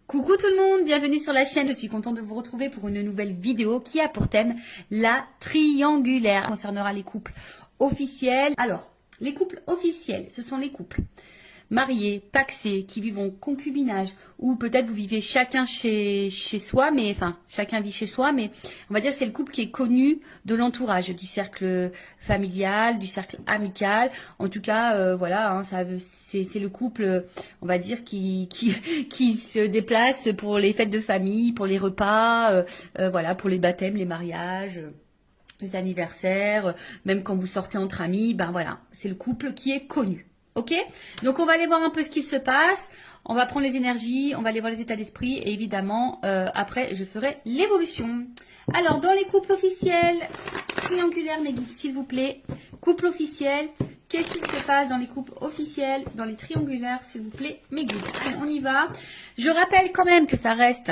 Coucou tout le monde, bienvenue sur la chaîne. Je suis contente de vous retrouver pour une nouvelle vidéo qui a pour thème la triangulaire. Elle concernera les couples officiels. Alors, les couples officiels, ce sont les couples mariés, pacsés, qui vivent en concubinage, ou peut-être vous vivez chacun chez soi, mais enfin chacun vit chez soi, mais on va dire que c'est le couple qui est connu de l'entourage, du cercle familial, du cercle amical. En tout cas, voilà, hein, c'est le couple, on va dire, qui se déplace pour les fêtes de famille, pour les repas, voilà, pour les baptêmes, les mariages. Les anniversaires, même quand vous sortez entre amis, ben voilà, c'est le couple qui est connu. Ok? Donc on va aller voir un peu ce qu'il se passe. On va prendre les énergies, on va aller voir les états d'esprit et évidemment, après, je ferai l'évolution. Alors, dans les couples officiels, triangulaire, mes guides, s'il vous plaît. Couple officiel, qu'est-ce qui se passe dans les couples officiels, dans les triangulaires, s'il vous plaît, mes guides. Allez, on y va. Je rappelle quand même que ça reste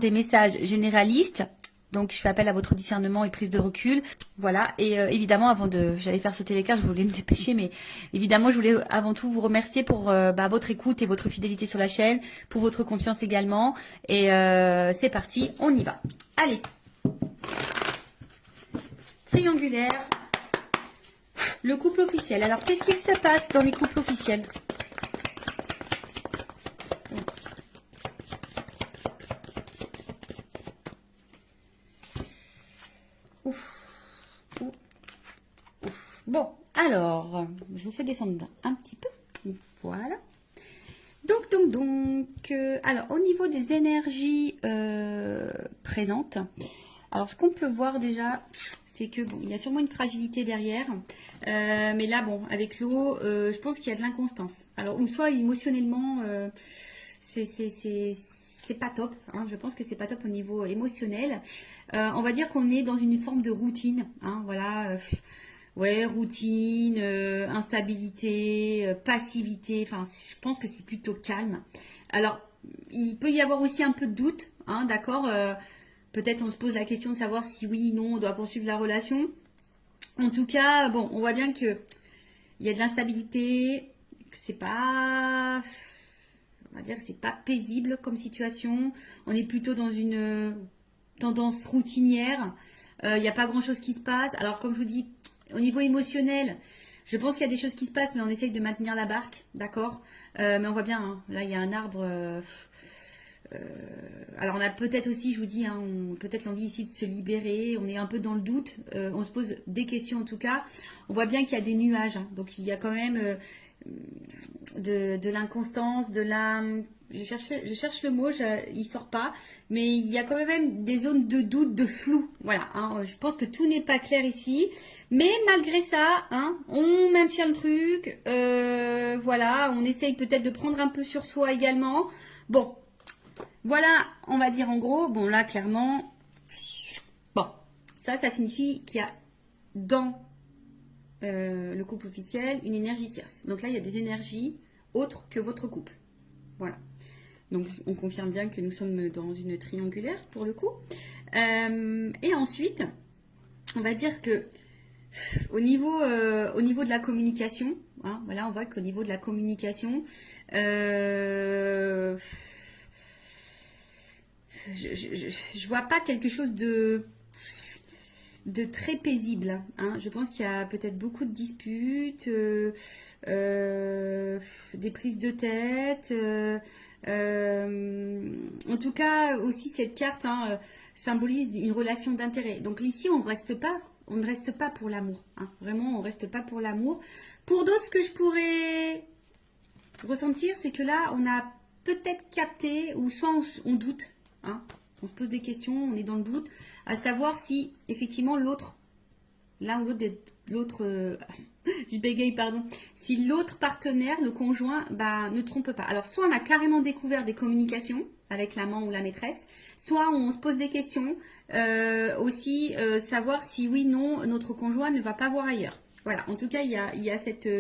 des messages généralistes. Donc, je fais appel à votre discernement et prise de recul. Voilà. Et évidemment, j'allais faire sauter les cartes, je voulais me dépêcher, mais évidemment, je voulais avant tout vous remercier pour votre écoute et votre fidélité sur la chaîne, pour votre confiance également. Et c'est parti, on y va. Allez. Triangulaire. Le couple officiel. Alors, qu'est-ce qu'il se passe dans les couples officiels ? Bon, alors, je vous fais descendre un petit peu. Voilà. Donc, alors, au niveau des énergies présentes, alors, ce qu'on peut voir déjà, c'est que, bon, il y a sûrement une fragilité derrière. Mais là, bon, avec l'eau, je pense qu'il y a de l'inconstance. Alors, ou soit émotionnellement, c'est pas top. Hein, je pense que c'est pas top au niveau émotionnel. On va dire qu'on est dans une forme de routine. Hein, voilà. Ouais, routine, instabilité, passivité. Enfin, je pense que c'est plutôt calme. Alors, il peut y avoir aussi un peu de doute, hein, d'accord. Peut-être on se pose la question de savoir si oui, non, on doit poursuivre la relation. En tout cas, bon, on voit bien que il y a de l'instabilité, que c'est pas, on va dire, que c'est pas paisible comme situation. On est plutôt dans une tendance routinière. Il n'y a pas grand-chose qui se passe. Alors, comme je vous dis, au niveau émotionnel, je pense qu'il y a des choses qui se passent, mais on essaye de maintenir la barque, d'accord. Mais on voit bien, hein, là, il y a un arbre. Alors, on a peut-être aussi, je vous dis, hein, peut-être l'envie ici de se libérer. On est un peu dans le doute. On se pose des questions, en tout cas. On voit bien qu'il y a des nuages. Hein, donc, il y a quand même de l'inconstance, de la... Je cherche le mot, il sort pas, mais il y a quand même des zones de doute, de flou. Voilà, hein, je pense que tout n'est pas clair ici, mais malgré ça, hein, on maintient le truc. Voilà, on essaye peut-être de prendre un peu sur soi également. Bon, voilà, on va dire en gros. Bon, là, clairement, bon, ça signifie qu'il y a dans le couple officiel une énergie tierce. Donc là, il y a des énergies autres que votre couple. Voilà. Donc, on confirme bien que nous sommes dans une triangulaire pour le coup. Et ensuite, on va dire que au niveau de la communication, hein, voilà, on voit qu'au niveau de la communication, je vois pas quelque chose de très paisible. Hein. Je pense qu'il y a peut-être beaucoup de disputes, des prises de tête. En tout cas, aussi cette carte symbolise une relation d'intérêt. Donc ici, on ne reste pas pour l'amour. Hein. Vraiment, on ne reste pas pour l'amour. Pour d'autres, ce que je pourrais ressentir, c'est que là, on a peut-être capté, ou soit on doute. Hein. On se pose des questions, on est dans le doute, à savoir si effectivement l'autre, l'un ou l'autre, je bégaye, pardon, si l'autre partenaire, le conjoint, ne trompe pas. Alors, soit on a carrément découvert des communications avec l'amant ou la maîtresse, soit on se pose des questions, aussi savoir si oui, non, notre conjoint ne va pas voir ailleurs. Voilà, en tout cas, il y a cette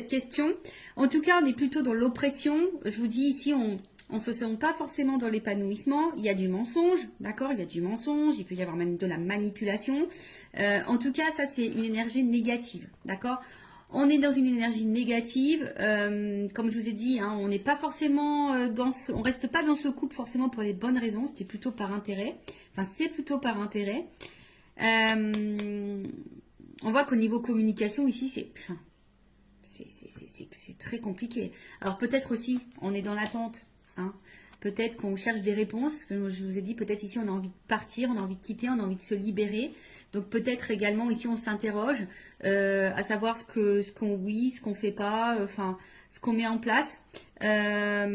question. En tout cas, on est plutôt dans l'oppression. Je vous dis ici, on ne se sent pas forcément dans l'épanouissement. Il y a du mensonge, d'accord. Il y a du mensonge, il peut y avoir même de la manipulation. En tout cas, ça, c'est une énergie négative, d'accord. On est dans une énergie négative, comme je vous ai dit, hein, on n'est pas forcément on reste pas dans ce couple forcément pour les bonnes raisons, c'était plutôt par intérêt. Enfin, c'est plutôt par intérêt. On voit qu'au niveau communication ici, c'est très compliqué. Alors peut-être aussi, on est dans l'attente, hein. Peut-être qu'on cherche des réponses. Comme je vous ai dit, peut-être ici on a envie de partir, on a envie de quitter, on a envie de se libérer. Donc peut-être également ici on s'interroge à savoir ce qu'on fait pas, enfin ce qu'on met en place. Après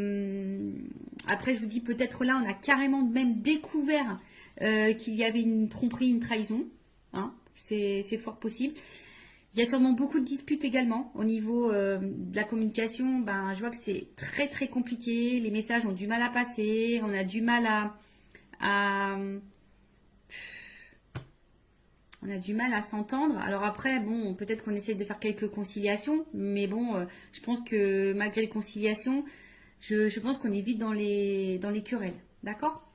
je vous dis peut-être là on a carrément même découvert qu'il y avait une tromperie, une trahison. Hein, c'est fort possible. Il y a sûrement beaucoup de disputes également au niveau de la communication. Ben, je vois que c'est très très compliqué. Les messages ont du mal à passer. On a du mal on a du mal à s'entendre. Alors après, bon, peut-être qu'on essaie de faire quelques conciliations, mais bon, je pense que malgré les conciliations, je pense qu'on est vite dans les querelles. D'accord?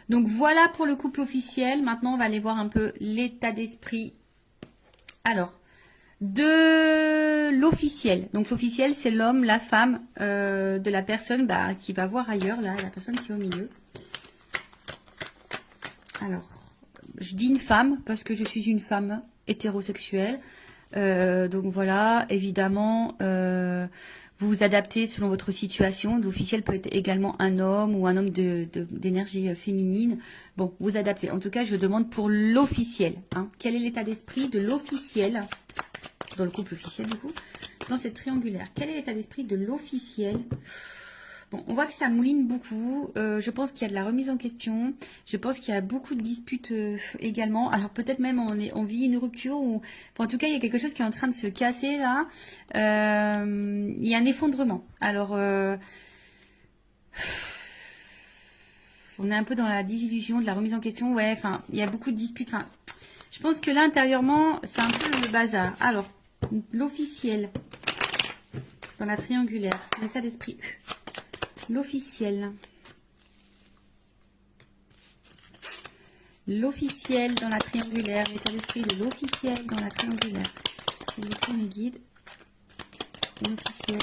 Donc voilà pour le couple officiel. Maintenant, on va aller voir un peu l'état d'esprit. Alors, de l'officiel. Donc l'officiel, c'est l'homme, la femme de la personne qui va voir ailleurs, là, la personne qui est au milieu. Alors, je dis une femme parce que je suis une femme hétérosexuelle. Donc voilà, évidemment, vous vous adaptez selon votre situation. L'officiel peut être également un homme ou un homme d'énergie féminine. Bon, vous adaptez. En tout cas, je demande pour l'officiel. Hein. Quel est l'état d'esprit de l'officiel dans le couple officiel, du coup, dans cette triangulaire? Quel est l'état d'esprit de l'officiel? Bon, on voit que ça mouline beaucoup. Je pense qu'il y a de la remise en question. Je pense qu'il y a beaucoup de disputes également. Alors peut-être même on vit une rupture ou, enfin, en tout cas il y a quelque chose qui est en train de se casser là. Il y a un effondrement. Alors on est un peu dans la désillusion, de la remise en question. Ouais, enfin il y a beaucoup de disputes. Enfin, je pense que là intérieurement c'est un peu le bazar. Alors l'officiel dans la triangulaire, c'est l'état d'esprit. L'officiel. L'officiel dans la triangulaire. L'état d'esprit de l'officiel dans la triangulaire. C'est le premier guide. L'officiel.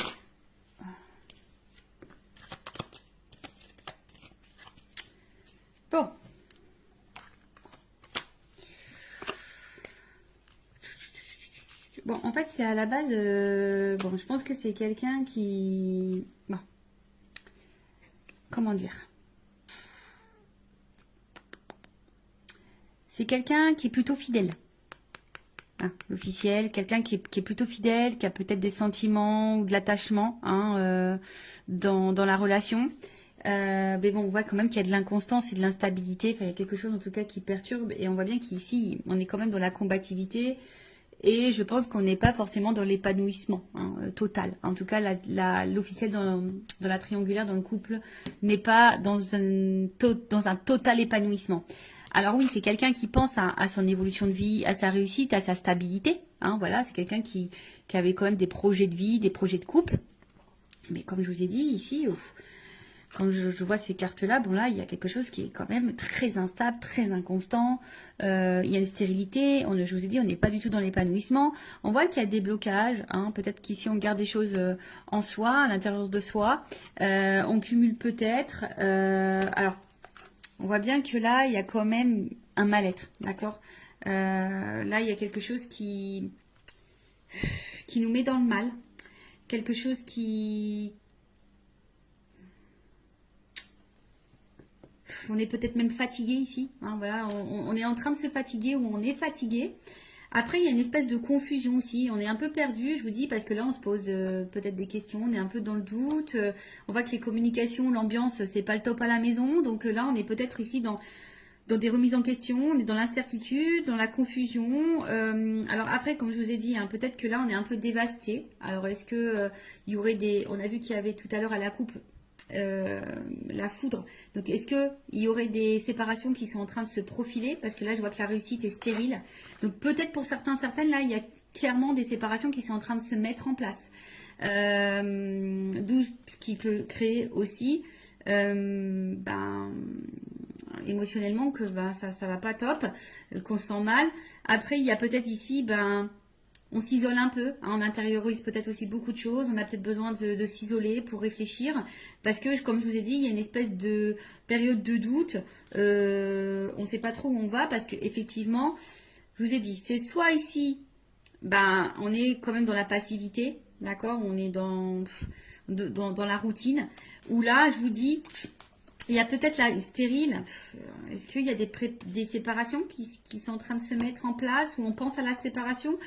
Bon. Bon, en fait, c'est à la base... bon, je pense que c'est quelqu'un qui... Bon. Comment dire? C'est quelqu'un qui est plutôt fidèle. Hein, l'officiel, quelqu'un qui est plutôt fidèle, qui a peut-être des sentiments ou de l'attachement hein, dans la relation. Mais bon, on voit quand même qu'il y a de l'inconstance et de l'instabilité. Enfin, il y a quelque chose en tout cas qui perturbe. Et on voit bien qu'ici, on est quand même dans la combativité. Et je pense qu'on n'est pas forcément dans l'épanouissement hein, total. En tout cas, l'officiel dans la triangulaire, dans le couple, n'est pas dans un total épanouissement. Alors oui, c'est quelqu'un qui pense à son évolution de vie, à sa réussite, à sa stabilité. Hein, voilà, c'est quelqu'un qui avait quand même des projets de vie, des projets de couple. Mais comme je vous ai dit ici, quand je vois ces cartes-là, bon là, il y a quelque chose qui est quand même très instable, très inconstant. Il y a une stérilité. Je vous ai dit, on n'est pas du tout dans l'épanouissement. On voit qu'il y a des blocages. Hein, peut-être qu'ici, on garde des choses en soi, à l'intérieur de soi. On cumule peut-être. Alors, on voit bien que là, il y a quand même un mal-être. D'accord là, il y a quelque chose qui nous met dans le mal. Quelque chose qui... On est peut-être même fatigué ici. Hein, voilà, on est en train de se fatiguer ou on est fatigué. Après, il y a une espèce de confusion aussi. On est un peu perdu, je vous dis, parce que là, on se pose peut-être des questions. On est un peu dans le doute. On voit que les communications, l'ambiance, c'est pas le top à la maison. Donc là, on est peut-être ici dans des remises en question. On est dans l'incertitude, dans la confusion. Alors après, comme je vous ai dit, hein, peut-être que là, on est un peu dévasté. Alors, est-ce que il y aurait des... On a vu qu'il y avait tout à l'heure à la coupe la foudre. Donc, est-ce qu'il y aurait des séparations qui sont en train de se profiler? Parce que là, je vois que la réussite est stérile. Donc, peut-être pour certaines, là, il y a clairement des séparations qui sont en train de se mettre en place. D'où ce qui peut créer aussi émotionnellement que ça va pas top, qu'on se sent mal. Après, il y a peut-être ici, on s'isole un peu, hein, on intériorise peut-être aussi beaucoup de choses, on a peut-être besoin de s'isoler pour réfléchir, parce que comme je vous ai dit, il y a une espèce de période de doute, on ne sait pas trop où on va, parce qu'effectivement, je vous ai dit, c'est soit ici, ben, on est quand même dans la passivité, d'accord, on est dans la routine, où là, je vous dis, il y a peut-être la stérile. Est-ce qu'il y a des séparations qui sont en train de se mettre en place, ou on pense à la séparation?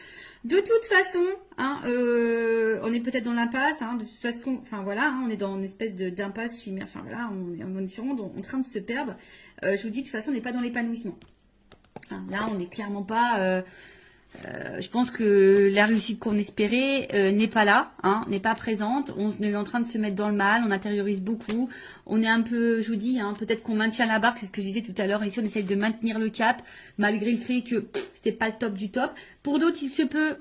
De toute façon, hein, on est peut-être dans l'impasse. Hein, de toute façon, enfin voilà, hein, on est dans une espèce d'impasse chimère. Enfin voilà, on est sûrement en train de se perdre. Je vous dis, de toute façon, on n'est pas dans l'épanouissement. Hein, là, on n'est clairement pas. Je pense que la réussite qu'on espérait n'est pas là, hein, n'est pas présente. On est en train de se mettre dans le mal, on intériorise beaucoup. On est un peu, je vous dis, hein, peut-être qu'on maintient la barque, c'est ce que je disais tout à l'heure. Ici, on essaye de maintenir le cap, malgré le fait que c'est pas le top du top. Pour d'autres, il se peut,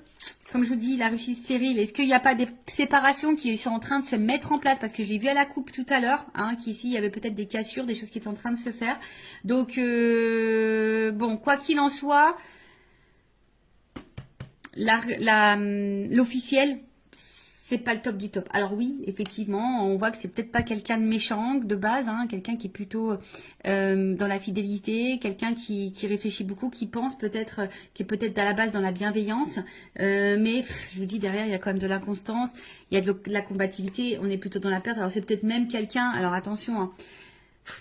comme je vous dis, la réussite stérile. Est-ce qu'il n'y a pas des séparations qui sont en train de se mettre en place? Parce que j'ai vu à la coupe tout à l'heure, hein, qu'ici, il y avait peut-être des cassures, des choses qui étaient en train de se faire. Donc, bon, quoi qu'il en soit, l'officiel, c'est pas le top du top. Alors oui, effectivement, on voit que c'est peut-être pas quelqu'un de méchant de base, hein, quelqu'un qui est plutôt dans la fidélité, quelqu'un qui réfléchit beaucoup, qui pense peut-être, qui est peut-être à la base dans la bienveillance, mais je vous dis, derrière, il y a quand même de l'inconstance, il y a de la combativité, on est plutôt dans la perte. Alors c'est peut-être même quelqu'un, alors attention, hein,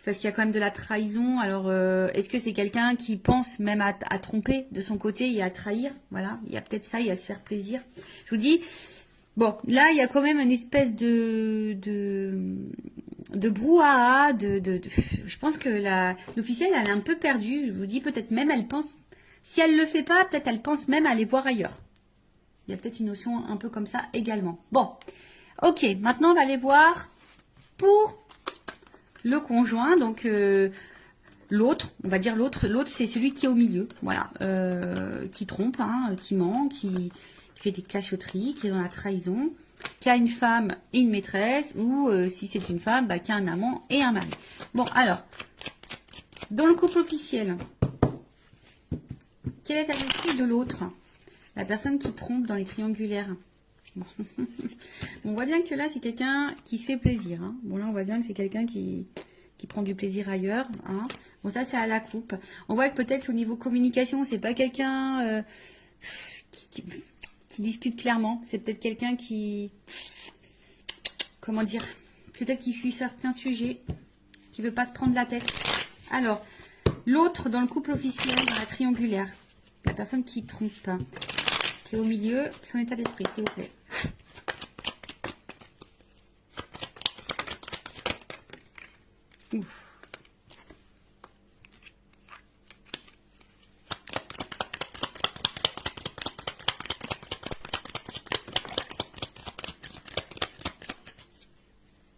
parce qu'il y a quand même de la trahison. Alors, est-ce que c'est quelqu'un qui pense même à tromper de son côté et à trahir? Voilà, il y a peut-être ça, il y a se faire plaisir. Je vous dis, bon, là, il y a quand même une espèce de brouhaha, je pense que l'officielle, elle est un peu perdue. Je vous dis, peut-être même, elle pense, si elle le fait pas, peut-être elle pense même à aller voir ailleurs. Il y a peut-être une notion un peu comme ça également. Bon, ok, maintenant, on va aller voir pour le conjoint, donc l'autre, on va dire l'autre c'est celui qui est au milieu, voilà, qui trompe, hein, qui ment, qui fait des cachotteries, qui est dans la trahison, qui a une femme et une maîtresse, ou si c'est une femme, bah, qui a un amant et un mari. Bon, alors, dans le couple officiel, quelle est l'attitude de l'autre? La personne qui trompe dans les triangulaires. Bon. On voit bien que là, c'est quelqu'un qui se fait plaisir. Hein. Bon, là, on voit bien que c'est quelqu'un qui prend du plaisir ailleurs. Hein. Bon, ça, c'est à la coupe. On voit que peut-être au niveau communication, c'est pas quelqu'un qui discute clairement. C'est peut-être quelqu'un qui... Comment dire? Peut-être qui fuit certains sujets, qui veut pas se prendre la tête. Alors, l'autre dans le couple officiel, dans la triangulaire, la personne qui trompe, qui est au milieu, son état d'esprit, s'il vous plaît. Ouf.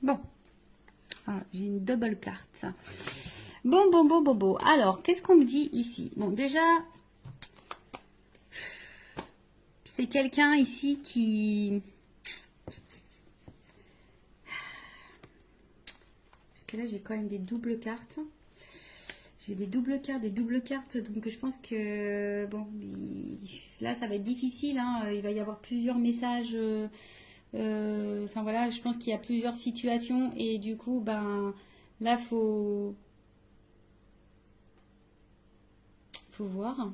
Bon. Ah, j'ai une double carte. Bon. Alors, qu'est-ce qu'on me dit ici? Bon, déjà, c'est quelqu'un ici qui... Parce que là, j'ai quand même des doubles cartes. J'ai des doubles cartes. Donc, je pense que... Bon, là, ça va être difficile. Hein, il va y avoir plusieurs messages... Enfin, voilà, je pense qu'il y a plusieurs situations. Et du coup, ben... Là, faut voir.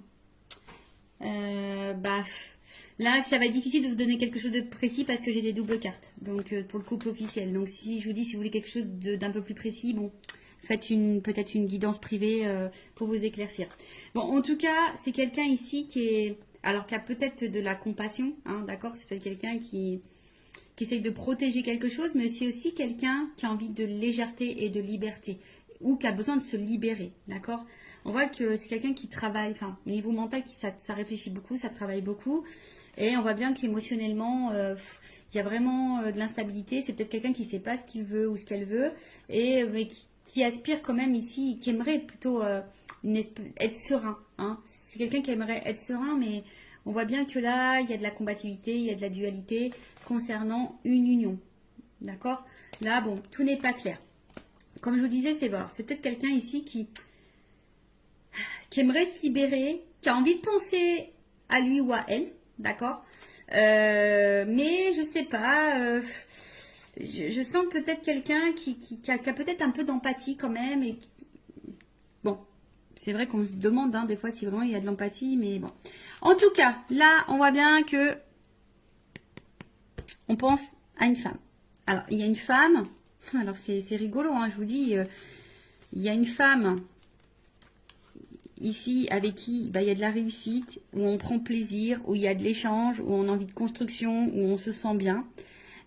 Là, ça va être difficile de vous donner quelque chose de précis parce que j'ai des doubles cartes. Donc, pour le couple officiel. Donc, si je vous dis, si vous voulez quelque chose d'un peu plus précis, bon, faites peut-être une guidance privée pour vous éclaircir. Bon, en tout cas, c'est quelqu'un ici qui a peut-être de la compassion, hein, d'accord? C'est peut-être quelqu'un qui essaye de protéger quelque chose, mais c'est aussi quelqu'un qui a envie de légèreté et de liberté, ou qui a besoin de se libérer, d'accord? On voit que c'est quelqu'un qui travaille, enfin, au niveau mental, ça réfléchit beaucoup, ça travaille beaucoup, et on voit bien qu'émotionnellement, il y a vraiment de l'instabilité. C'est peut-être quelqu'un qui ne sait pas ce qu'il veut ou ce qu'elle veut, mais qui aspire quand même ici, qui aimerait plutôt être serein, hein? C'est quelqu'un qui aimerait être serein, mais... On voit bien que là, il y a de la combativité, il y a de la dualité concernant une union. D'accord? Là, bon, tout n'est pas clair. Comme je vous disais, c'est peut-être quelqu'un ici qui aimerait se libérer, qui a envie de penser à lui ou à elle. D'accord? Mais je sais pas. Je sens peut-être quelqu'un qui a peut-être un peu d'empathie quand même. Et bon, c'est vrai qu'on se demande des fois si vraiment il y a de l'empathie, mais bon. En tout cas, là, on voit bien que on pense à une femme. Alors, il y a une femme. Alors, c'est rigolo, je vous dis. Il y a une femme ici avec qui il y a de la réussite, où on prend plaisir, où il y a de l'échange, où on a envie de construction, où on se sent bien.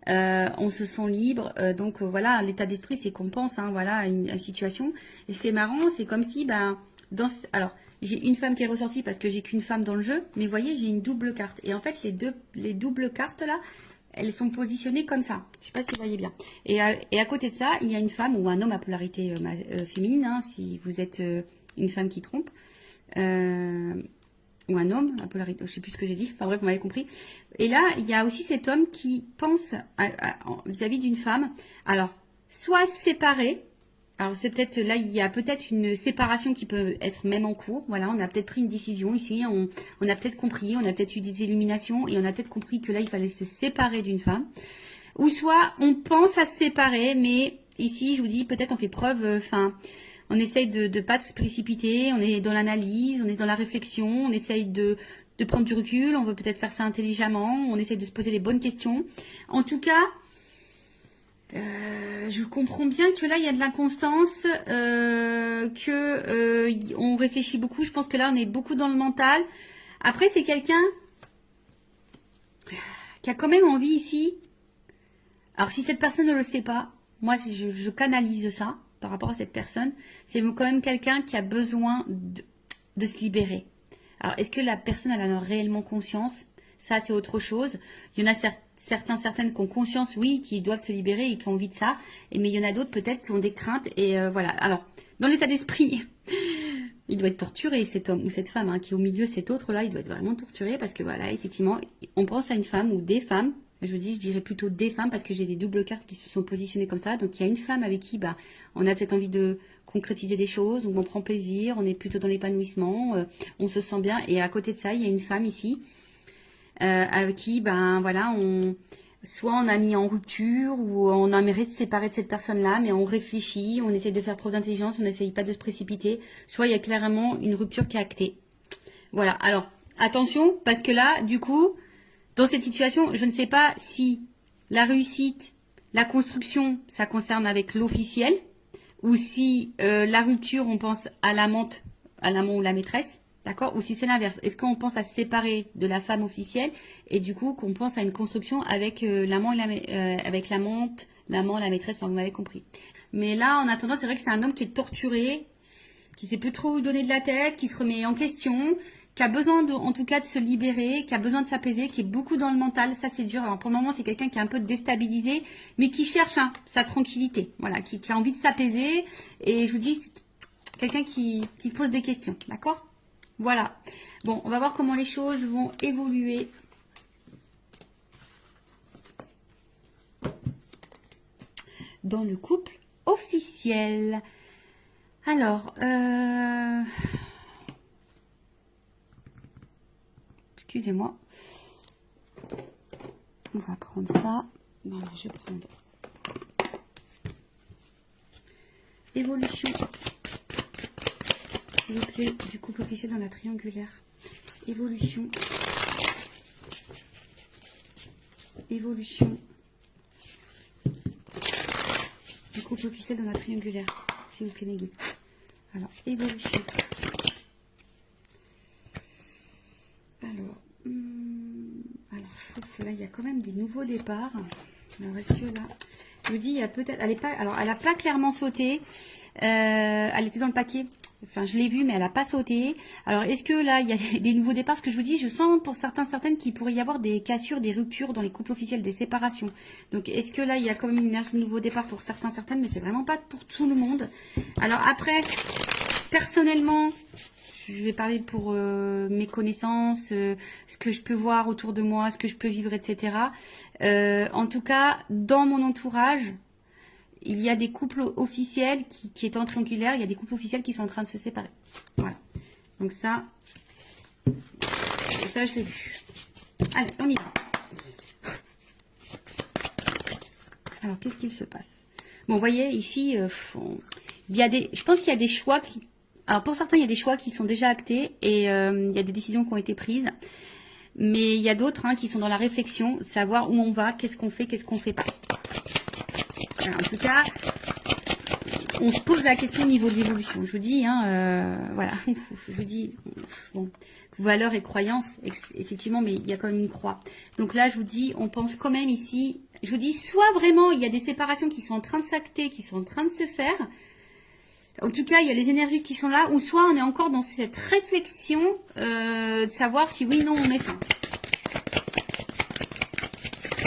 On se sent libre, donc voilà, l'état d'esprit c'est qu'on pense, voilà, à une situation. Et c'est marrant, c'est comme si, alors j'ai une femme qui est ressortie parce que j'ai qu'une femme dans le jeu, mais vous voyez, j'ai une double carte. Et en fait, les doubles cartes là, elles sont positionnées comme ça. Je sais pas si vous voyez bien. Et à côté de ça, il y a une femme ou un homme à polarité féminine, si vous êtes une femme qui trompe. Ou un homme, à polarité, je sais plus ce que j'ai dit, enfin bref, vous m'avez compris. Et là, il y a aussi cet homme qui pense vis-à-vis d'une femme, alors, soit séparé, alors c'est peut-être, là, il y a peut-être une séparation qui peut être même en cours, voilà, on a peut-être pris une décision ici, on a peut-être compris, on a peut-être eu des illuminations, et on a peut-être compris que là, il fallait se séparer d'une femme, ou soit on pense à se séparer, mais ici, je vous dis, peut-être on fait preuve, on essaye de ne pas se précipiter, on est dans l'analyse, on est dans la réflexion, on essaye de prendre du recul, on veut peut-être faire ça intelligemment, on essaye de se poser les bonnes questions. En tout cas, je comprends bien que là, il y a de l'inconstance, on réfléchit beaucoup. Je pense que là, on est beaucoup dans le mental. Après, c'est quelqu'un qui a quand même envie ici. Alors, si cette personne ne le sait pas, moi, je canalise ça par rapport à cette personne, c'est quand même quelqu'un qui a besoin de se libérer. Alors, est-ce que la personne elle en a réellement conscience? Ça, c'est autre chose. Il y en a certaines qui ont conscience, oui, qui doivent se libérer et qui ont envie de ça. Mais il y en a d'autres peut-être qui ont des craintes. Et voilà. Alors, dans l'état d'esprit, il doit être torturé, cet homme ou cette femme qui est au milieu, cet autre-là, il doit être vraiment torturé parce que voilà, effectivement, on pense à une femme ou des femmes. Je dirais plutôt des femmes parce que j'ai des doubles cartes qui se sont positionnées comme ça. Donc, il y a une femme avec qui on a peut-être envie de concrétiser des choses, donc on prend plaisir, on est plutôt dans l'épanouissement, on se sent bien. Et à côté de ça, il y a une femme ici avec qui, voilà, soit on a mis en rupture ou on aimerait se séparer de cette personne-là, mais on réfléchit, on essaie de faire preuve d'intelligence, on n'essaye pas de se précipiter. Soit il y a clairement une rupture qui est actée. Voilà. Alors, attention, parce que là, du coup, dans cette situation, je ne sais pas si la réussite, la construction, ça concerne avec l'officiel, ou si la rupture, on pense à l'amant ou la maîtresse, d'accord? Ou si c'est l'inverse. Est-ce qu'on pense à se séparer de la femme officielle et du coup qu'on pense à une construction avec l'amant avec l'amante, l'amant, la maîtresse, enfin vous m'avez compris. Mais là, en attendant, c'est vrai que c'est un homme qui est torturé, qui sait plus trop où donner de la tête, qui se remet en question, qui a besoin en tout cas de se libérer, qui a besoin de s'apaiser, qui est beaucoup dans le mental. Ça, c'est dur. Alors, pour le moment, c'est quelqu'un qui est un peu déstabilisé, mais qui cherche sa tranquillité. Voilà, qui a envie de s'apaiser. Et je vous dis, quelqu'un qui se pose des questions. D'accord? Voilà. Bon, on va voir comment les choses vont évoluer. Dans le couple officiel. Alors, excusez-moi. On va prendre ça. Voilà, je vais prendre évolution, s'il vous plaît, du couple officiel dans la triangulaire. Évolution. Évolution du couple officiel dans la triangulaire. S'il vous plaît, mes guides. Alors, évolution. Là, il y a quand même des nouveaux départs. Alors, est-ce que là, je vous dis, il y a peut-être, elle n'a pas clairement sauté. Elle était dans le paquet. Enfin, je l'ai vue, mais elle n'a pas sauté. Alors, est-ce que là, il y a des nouveaux départs? Ce que je vous dis, je sens pour certaines qu'il pourrait y avoir des cassures, des ruptures dans les couples officiels, des séparations. Donc, est-ce que là, il y a quand même une énergie de nouveau départ pour certaines, mais c'est vraiment pas pour tout le monde. Alors, après, personnellement, je vais parler pour mes connaissances, ce que je peux voir autour de moi, ce que je peux vivre, etc. En tout cas, dans mon entourage, il y a des couples officiels qui étaient en triangulaire, il y a des couples officiels qui sont en train de se séparer. Voilà. Donc ça je l'ai vu. Allez, on y va. Alors, qu'est-ce qu'il se passe? Bon, vous voyez, ici, il y a je pense qu'il y a des choix qui... Alors, pour certains, il y a des choix qui sont déjà actés et il y a des décisions qui ont été prises. Mais il y a d'autres qui sont dans la réflexion, savoir où on va, qu'est-ce qu'on fait pas. Alors, en tout cas, on se pose la question au niveau de l'évolution. Je vous dis, voilà, je vous dis, bon, valeurs et croyances, effectivement, mais il y a quand même une croix. Donc là, je vous dis, on pense quand même ici, je vous dis, soit vraiment, il y a des séparations qui sont en train de s'acter, qui sont en train de se faire. En tout cas, il y a les énergies qui sont là, ou soit on est encore dans cette réflexion de savoir si oui, non, on met fin.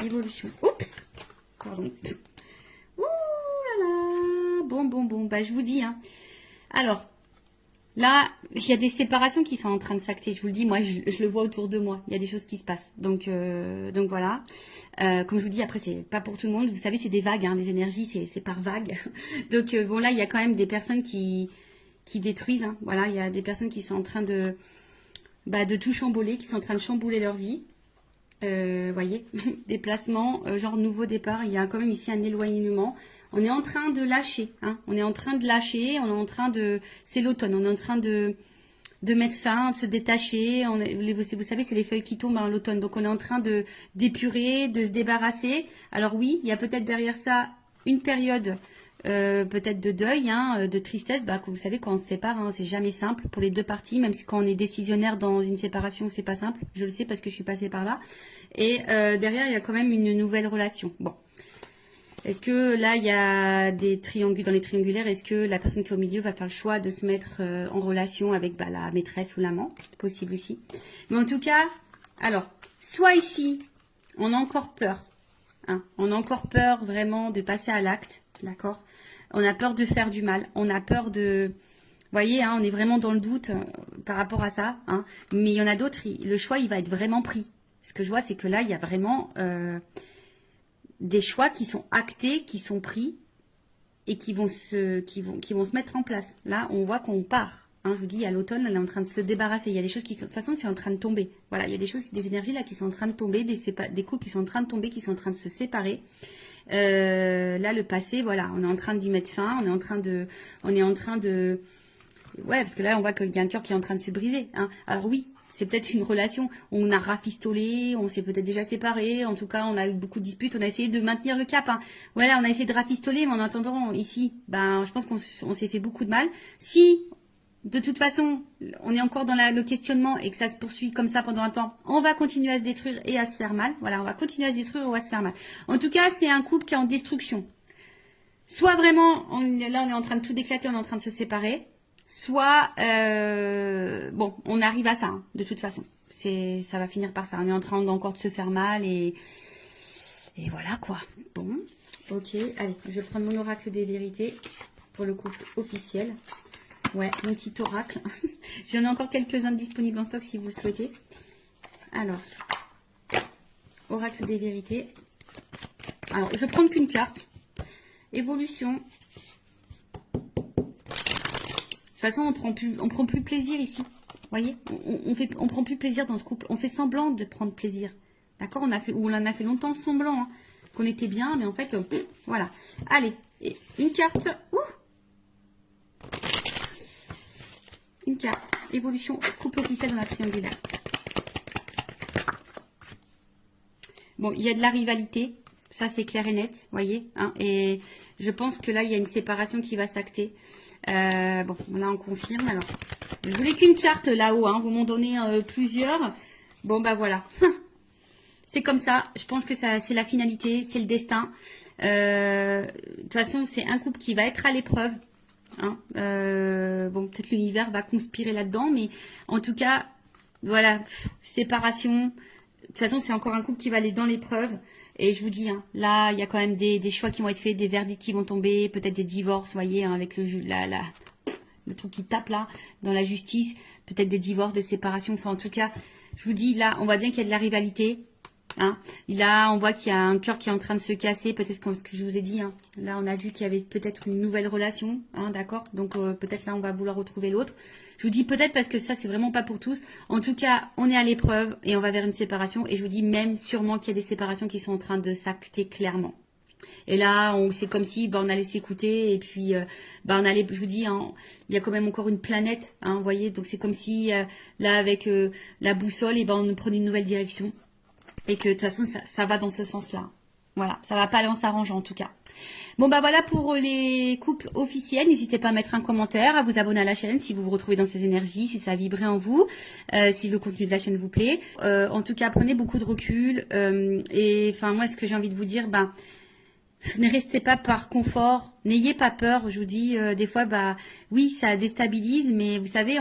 Évolution. Oups. Pardon. Ouh là là. Bon. Bah, je vous dis. Alors, là, il y a des séparations qui sont en train de s'acter. Je vous le dis, moi, je le vois autour de moi. Il y a des choses qui se passent. Donc voilà. Comme je vous dis, après, c'est pas pour tout le monde. Vous savez, c'est des vagues. Les énergies, c'est par vagues. Donc, bon, là, il y a quand même des personnes qui détruisent. Voilà, il y a des personnes qui sont en train de tout chambouler, qui sont en train de chambouler leur vie. Voyez, déplacement, genre nouveau départ. Il y a quand même ici un éloignement. On est en train de lâcher, on est en train de lâcher, on est en train de, c'est l'automne, on est en train de mettre fin, de se détacher. Vous savez, c'est les feuilles qui tombent à l'automne, donc on est en train de d'épurer, de se débarrasser. Alors oui, il y a peut-être derrière ça une période peut-être de deuil, de tristesse. Que vous savez, quand on se sépare, c'est jamais simple pour les deux parties, même si quand on est décisionnaire dans une séparation, c'est pas simple. Je le sais parce que je suis passée par là. Et derrière, il y a quand même une nouvelle relation. Bon. Est-ce que là, il y a des triangulaires, dans les triangulaires, est-ce que la personne qui est au milieu va faire le choix de se mettre en relation avec la maîtresse ou l'amant? Possible aussi. Mais en tout cas, alors, soit ici, on a encore peur. On a encore peur vraiment de passer à l'acte, d'accord? On a peur de faire du mal. On a peur de... Vous voyez, on est vraiment dans le doute par rapport à ça. Mais il y en a d'autres, le choix, il va être vraiment pris. Ce que je vois, c'est que là, il y a vraiment... des choix qui sont actés, qui sont pris et qui vont se mettre en place. Là, on voit qu'on part. Je vous dis, à l'automne, elle est en train de se débarrasser. Il y a des choses qui sont... De toute façon, c'est en train de tomber. Voilà, il y a des choses, des énergies là qui sont en train de tomber, des couples qui sont en train de tomber, qui sont en train de se séparer. Là, le passé, voilà, on est en train d'y mettre fin. On est en train de... Ouais, parce que là, on voit qu'il y a un cœur qui est en train de se briser. Alors oui, c'est peut-être une relation, on a rafistolé, on s'est peut-être déjà séparés, en tout cas on a eu beaucoup de disputes, on a essayé de maintenir le cap. Voilà, on a essayé de rafistoler, mais en attendant, ici, je pense qu'on s'est fait beaucoup de mal. Si, de toute façon, on est encore dans le questionnement et que ça se poursuit comme ça pendant un temps, on va continuer à se détruire et à se faire mal. Voilà, on va continuer à se détruire ou à se faire mal. En tout cas, c'est un couple qui est en destruction. Soit vraiment, là on est en train de tout éclater, on est en train de se séparer. Soit, bon, on arrive à ça, de toute façon. Ça va finir par ça. On est en train encore de se faire mal et voilà quoi. Bon, ok. Allez, je vais prendre mon oracle des vérités pour le couple officiel. Ouais, mon petit oracle. J'en ai encore quelques-uns disponibles en stock si vous le souhaitez. Alors, oracle des vérités. Alors, je vais prendre qu'une carte. Évolution. De toute façon, on prend plus plaisir ici. Vous voyez, on prend plus plaisir dans ce couple. On fait semblant de prendre plaisir. D'accord, on en a fait longtemps semblant qu'on était bien, mais en fait, voilà. Allez, et une carte. Une carte. Évolution couple officiel dans la triangulaire. Bon, il y a de la rivalité. Ça, c'est clair et net, voyez. Et je pense que là, il y a une séparation qui va s'acter. Bon, là, on confirme. Alors, je voulais qu'une carte là-haut. Vous m'en donnez plusieurs. Bon, voilà. C'est comme ça. Je pense que c'est la finalité. C'est le destin. De toute façon, c'est un couple qui va être à l'épreuve. Bon, peut-être l'univers va conspirer là-dedans. Mais en tout cas, voilà. Séparation. De toute façon, c'est encore un couple qui va aller dans l'épreuve. Et je vous dis, là, il y a quand même des choix qui vont être faits, des verdicts qui vont tomber, peut-être des divorces, voyez, avec le truc qui tape là, dans la justice, peut-être des divorces, des séparations. Enfin, en tout cas, je vous dis, là, on voit bien qu'il y a de la rivalité. Là, on voit qu'il y a un cœur qui est en train de se casser, peut-être comme ce que je vous ai dit. Là, on a vu qu'il y avait peut-être une nouvelle relation, d'accord. Donc, peut-être là, on va vouloir retrouver l'autre. Je vous dis peut-être parce que ça, c'est vraiment pas pour tous. En tout cas, on est à l'épreuve et on va vers une séparation. Et je vous dis même sûrement qu'il y a des séparations qui sont en train de s'acter clairement. Et là, c'est comme si on allait s'écouter et puis on allait, je vous dis, hein, il y a quand même encore une planète, hein, vous voyez. Donc c'est comme si là avec la boussole, et on prenait une nouvelle direction et que de toute façon ça va dans ce sens-là. Voilà, ça va pas aller en s'arrangeant en tout cas. Bon voilà pour les couples officiels. N'hésitez pas à mettre un commentaire, à vous abonner à la chaîne si vous vous retrouvez dans ces énergies, si ça a vibré en vous, si le contenu de la chaîne vous plaît. En tout cas, prenez beaucoup de recul. Et enfin moi, ce que j'ai envie de vous dire, ne restez pas par confort, n'ayez pas peur. Je vous dis, des fois, oui, ça déstabilise, mais vous savez,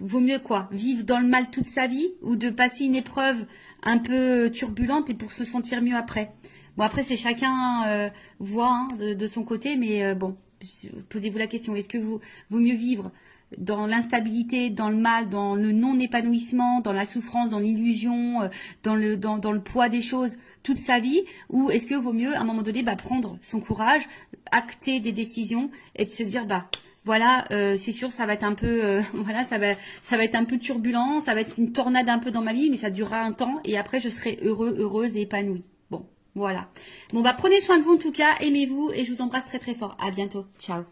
vaut mieux quoi, vivre dans le mal toute sa vie ou de passer une épreuve un peu turbulente et pour se sentir mieux après. Bon, après, c'est chacun voit de son côté, mais bon, posez-vous la question, est-ce que vaut mieux vivre dans l'instabilité, dans le mal, dans le non-épanouissement, dans la souffrance, dans l'illusion, dans le poids des choses toute sa vie, ou est-ce que vaut mieux à un moment donné prendre son courage, acter des décisions et de se dire voilà, c'est sûr, ça va être un peu, voilà, ça va être un peu turbulent, ça va être une tornade un peu dans ma vie, mais ça durera un temps et après je serai heureuse et épanouie. Bon, voilà. Bon prenez soin de vous en tout cas, aimez-vous et je vous embrasse très très fort. À bientôt, ciao.